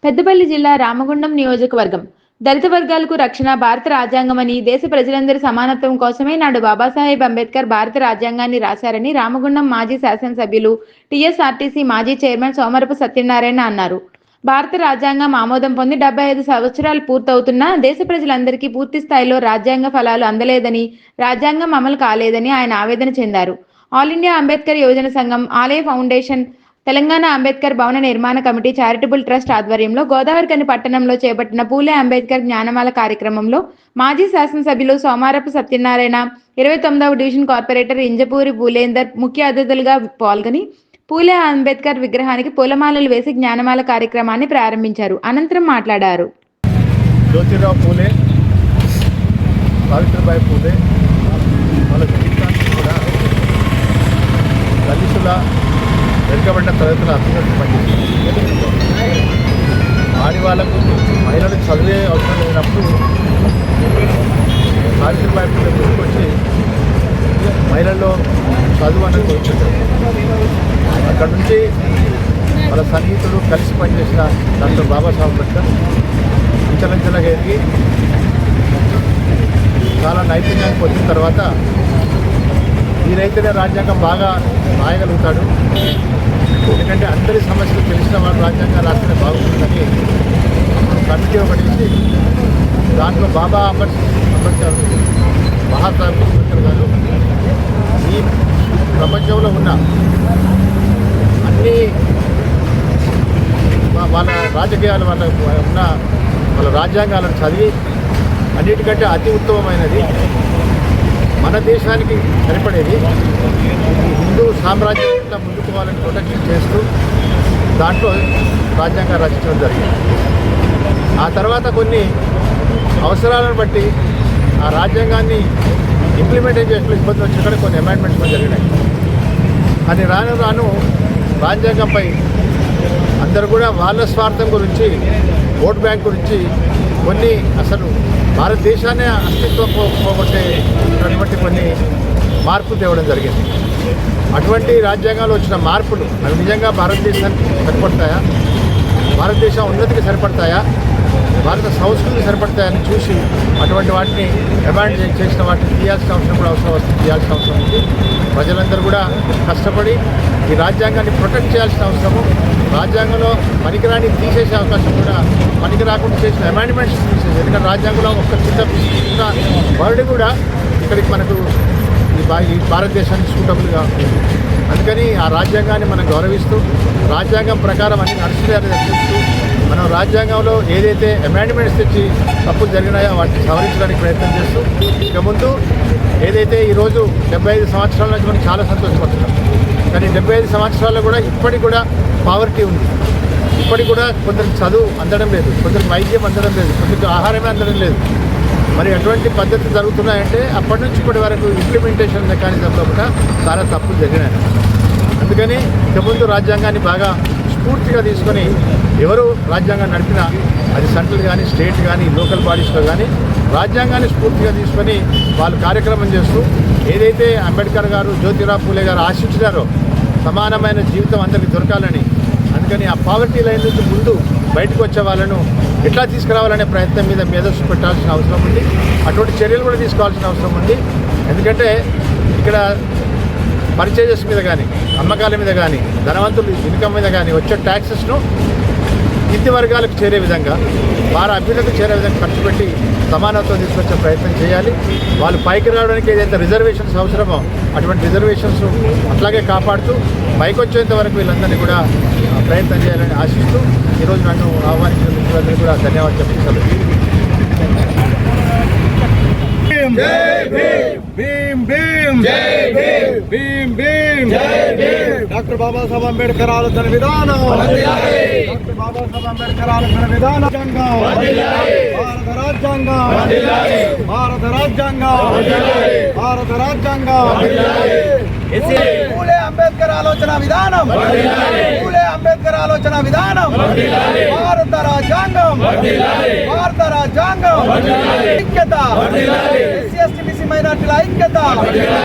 పెద్దపల్లి జిల్లా రామగుండం నియోజకవర్గం దళిత వర్గాలకు రక్షణ భారత రాజ్యాంగమని, దేశ ప్రజలందరి సమానత్వం కోసమే నాడు బాబాసాహెబ్ అంబేద్కర్ భారత రాజ్యాంగాన్ని రాశారని రామగుండం మాజీ శాసనసభ్యులు, టీఎస్ఆర్టీసీ మాజీ చైర్మన్ సోమరపు సత్యనారాయణ అన్నారు. భారత రాజ్యాంగం ఆమోదం పొంది 75 సంవత్సరాలు పూర్తవుతున్నా దేశ ప్రజలందరికీ పూర్తి స్థాయిలో రాజ్యాంగ ఫలాలు అందలేదని, రాజ్యాంగం అమలు కాలేదని ఆయన ఆవేదన చెందారు. ఆల్ ఇండియా అంబేద్కర్ యువజన సంఘం, ఆలయ ఫౌండేషన్, తెలంగాణ అంబేద్కర్ భవన నిర్మాణ కమిటీ చారిటబుల్ ట్రస్ట్ ఆధ్వర్యంలో గోదావరిఖని పట్టణంలో చేపట్టిన పూలే అంబేద్కర్ జ్ఞానమాల కార్యక్రమంలో మాజీ శాసనసభ్యులు సోమారపు సత్యనారాయణ, 29వ డివిజన్ కార్పొరేటర్ ఇంజపూరి పూలేందర్ ముఖ్య అతిథులుగా పాల్గొని పూలే అంబేద్కర్ విగ్రహానికి పూలమాలలు వేసి జ్ఞానమాల కార్యక్రమాన్ని ప్రారంభించారు. అనంతరం మాట్లాడారు. జ్యోతిరావు పూలే, సావిత్రిబాయి పూలే వాళ్ళ జీవితాన్ని కూడా దళితుల వెనుకబడిన తరగతుల అభ్యున్నతి పనిచేస్తుంది. ఆడవాళ్ళకు, మహిళలకు చదివే అవసరం లేనప్పుడు సావిత్రిబాయి పూలే గుర్తుకొచ్చి మహిళల్లో చదువు అనేది వచ్చేది. అక్కడ నుంచి వాళ్ళ సన్నిహితుడు కలిసి పనిచేసిన డాక్టర్ బాబాసాహెబ్ అంబేద్కర్ అంచెలంచెలుగా ఎదిగి చాలా నైపుణ్యాన్ని పొందిన తర్వాత ఈయనైతేనే రాజ్యాంగం బాగా రాయగలుగుతాడు, ఎందుకంటే అందరి సమస్యలు తెలిసిన వాడు రాజ్యాంగం రాస్తేనే బాగుంటుందని కమిటీ ఒకటి ఇచ్చి దాంట్లో బాబా అంబేద్కర్ మహాసాహెబ్ అంబేద్కర్ గారు ఈ ప్రపంచంలో ఉన్న అన్ని వాళ్ళ రాజకీయాలు, వాళ్ళ రాజ్యాంగాలను చదివి అన్నిటికంటే అతి ఉత్తమమైనది, మన దేశానికి సరిపడేది హిందూ సామ్రాజ్యంగా ముందుకు వాళ్ళని ప్రొటెక్షన్ చేస్తూ దాంట్లో రాజ్యాంగం రచించడం జరిగింది. ఆ తర్వాత కొన్ని అవసరాలను బట్టి ఆ రాజ్యాంగాన్ని ఇంప్లిమెంటేషన్ చేసిన ఇబ్బందులు వచ్చిన కొన్ని అమెండ్మెంట్స్ కూడా జరిగినాయి. అది రాను రాను రాజ్యాంగంపై అందరూ కూడా వాళ్ళ స్వార్థం గురించి, ఓట్ బ్యాంక్ గురించి కొన్ని అసలు భారతదేశాన్ని అస్తిత్వం పోగొట్టేటటువంటి కొన్ని మార్పులు తేవడం జరిగింది. అటువంటి రాజ్యాంగాలు వచ్చిన మార్పులు అవి నిజంగా భారతదేశానికి సరిపడతాయా, భారతదేశం ఉన్నతికి సరిపడతాయా, భారత సంస్కృతికి సరిపడతాయని చూసి అటువంటి వాటిని అమెండ్ చేసిన వాటిని తీయాల్సిన అవసరం కూడా తీయాల్సిన అవసరం ఉంది. ప్రజలందరూ కూడా కష్టపడి ఈ రాజ్యాంగాన్ని ప్రొటెక్ట్ చేయాల్సిన అవసరము, రాజ్యాంగంలో పనికిరాని తీసేసే అవకాశం కూడా, పనికి రాకుండా చేసిన అమెండ్మెంట్స్ తీసేసి, ఎందుకంటే రాజ్యాంగంలో ఒక చిన్న వర్డ్ కూడా ఇక్కడికి మనకు ఈ భారతదేశానికి సూటబుల్గా ఉంది. అందుకని ఆ రాజ్యాంగాన్ని మనం గౌరవిస్తూ రాజ్యాంగం ప్రకారం అన్ని నడుచుకోవాలని చూస్తూ మనం రాజ్యాంగంలో ఏదైతే అమెండ్మెంట్స్ తెచ్చి తప్పులు జరిగినాయో వాటిని సవరించడానికి ప్రయత్నం చేస్తూ ఇక ముందు ఏదైతే ఈరోజు 75 సంవత్సరాల నుంచి మనం చాలా సంతోషపడుతున్నాం. కానీ 75 సంవత్సరాల్లో కూడా ఇప్పటికి కూడా పావర్టీ ఉంది. ఇప్పటికి కూడా కొందరికి చదువు అందడం లేదు, కొందరికి వైద్యం అందడం లేదు, కొందరికి ఆహారమే అందడం లేదు. మరి అటువంటి పద్ధతులు జరుగుతున్నాయంటే అప్పటి నుంచి ఇప్పటి వరకు ఇంప్లిమెంటేషన్ మెకానిజంలో కూడా చాలా తప్పులు జరిగినాయి. అందుకని ఇక ముందు రాజ్యాంగాన్ని బాగా స్ఫూర్తిగా తీసుకొని ఎవరు రాజ్యాంగాన్ని నడిపినా, అది సెంట్రల్ కానీ, స్టేట్ కానీ, లోకల్ బాడీస్లో కానీ రాజ్యాంగాన్ని స్ఫూర్తిగా తీసుకొని వాళ్ళు కార్యక్రమం చేస్తూ ఏదైతే అంబేద్కర్ గారు, జ్యోతిరావు పూలే గారు ఆశించినారో సమానమైన జీవితం అందరికీ దొరకాలని, అందుకని ఆ పావర్టీ లైన్ నుంచి ముందు బయటకు వచ్చే వాళ్ళను ఎట్లా తీసుకురావాలనే ప్రయత్నం మీద మేధస్సు పెట్టాల్సిన అవసరం ఉంది. అటువంటి చర్యలు కూడా తీసుకోవాల్సిన అవసరం ఉంది. ఎందుకంటే ఇక్కడ పర్చేజెస్ మీద కానీ, అమ్మకాల మీద కానీ, ధనవంతులు ఇన్కమ్ మీద కానీ వచ్చే ట్యాక్సెస్ను కింది వర్గాలకు చేరే విధంగా, వారి అభ్యున్నతికి చేరే విధంగా ఖర్చు పెట్టి సమానత్వం తీసుకొచ్చే ప్రయత్నం చేయాలి. వాళ్ళు పైకి రావడానికి ఏదైతే రిజర్వేషన్స్ అవసరమో అటువంటి రిజర్వేషన్స్ అట్లాగే కాపాడుతూ పైకి వచ్చేంత వరకు వీళ్ళందరినీ కూడా ప్రయత్నం చేయాలని ఆశిస్తూ ఈరోజు నన్ను ఆహ్వానించిన మిత్రులందరికీ కూడా ధన్యవాదాలు చెప్తున్నాను. డాక్టర్ బాబాసాహెబ్ అంబేద్కర్ ఆలోచన విధానం, డాక్టర్ బాబాసాహెబ్ అంబేద్కర్ ఆలోచన విధానం, భారత రాజ్యాంగం, భారత రాజ్యాంగం, భారత రాజ్యాంగం, పూలే అంబేద్కర్ ఆలోచన విధానం, పూలే అంబేద్కర్ ఆలోచన విధానం, భారత రాజ్యాంగం, భారత రాజ్యాంగం, ఐక్యత, ఎస్సీ ఎస్టీ బీసీ మైనార్టీల ఐక్యత.